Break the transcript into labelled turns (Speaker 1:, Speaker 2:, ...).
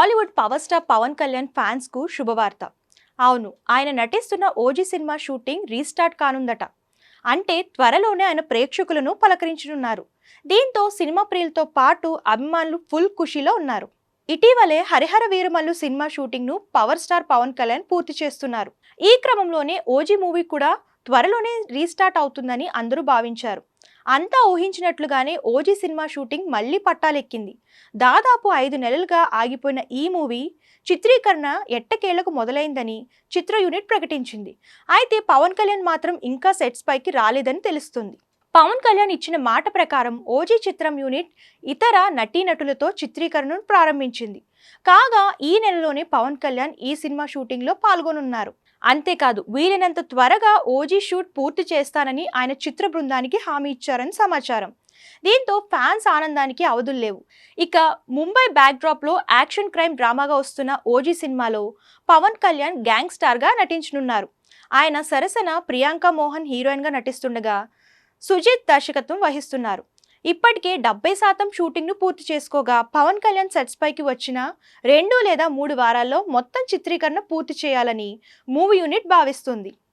Speaker 1: Bollywood power star Pawan Kalyan fans కు శుభవార్త. అవును, ఆయన నటిస్తున్న ఓజీ సినిమా షూటింగ్ రీస్టార్ట్ కానుందట. అంటే త్వరలోనే ఆయన ప్రేక్షకులను పలకరించనున్నారు. దీంతో సినిమా ప్రియులతో పాటు అభిమానులు ఫుల్ ఖుషీలో ఉన్నారు. ఇటీవలే హరిహర వీరమల్లు సినిమా షూటింగ్ ను పవర్ స్టార్ పవన్ కళ్యాణ్ పూర్తి చేస్తున్నారు. ఈ క్రమంలోనే ఓజీ మూవీ కూడా త్వరలోనే రీస్టార్ట్ అవుతుందని అందరూ భావించారు. అంతా ఊహించినట్లుగానే ఓజీ సినిమా షూటింగ్ మళ్లీ పట్టాలెక్కింది. దాదాపు 5 నెలలుగా ఆగిపోయిన ఈ మూవీ చిత్రీకరణ ఎట్టకేలకు మొదలైందని చిత్ర యూనిట్ ప్రకటించింది. అయితే పవన్ కళ్యాణ్ మాత్రం ఇంకా సెట్స్ పైకి రాలేదని తెలుస్తుంది. పవన్ కళ్యాణ్ ఇచ్చిన మాట ప్రకారం ఓజీ చిత్రం యూనిట్ ఇతర నటీనటులతో చిత్రీకరణను ప్రారంభించింది. కాగా ఈ నెలలోనే పవన్ కళ్యాణ్ ఈ సినిమా షూటింగ్లో పాల్గొనున్నారు. అంతేకాదు, వీలైనంత త్వరగా ఓజీ షూట్ పూర్తి చేస్తానని ఆయన చిత్ర బృందానికి హామీ ఇచ్చారని సమాచారం. దీంతో ఫ్యాన్స్ ఆనందానికి అవధులు లేవు. ఇక ముంబై బ్యాక్డ్రాప్ లో యాక్షన్ క్రైమ్ డ్రామాగా వస్తున్న ఓజీ సినిమాలో పవన్ కళ్యాణ్ గ్యాంగ్ స్టార్ గా నటించనున్నారు. ఆయన సరసన ప్రియాంక మోహన్ హీరోయిన్ గా నటిస్తుండగా సుజిత్ దర్శకత్వం వహిస్తున్నారు. ఇప్పటికే 70% షూటింగ్ ను పూర్తి చేసుకోగా పవన్ కళ్యాణ్ సెట్స్ పైకి వచ్చిన 2 లేదా 3 వారాల్లో మొత్తం చిత్రీకరణ పూర్తి చేయాలని మూవీ యూనిట్ భావిస్తుంది.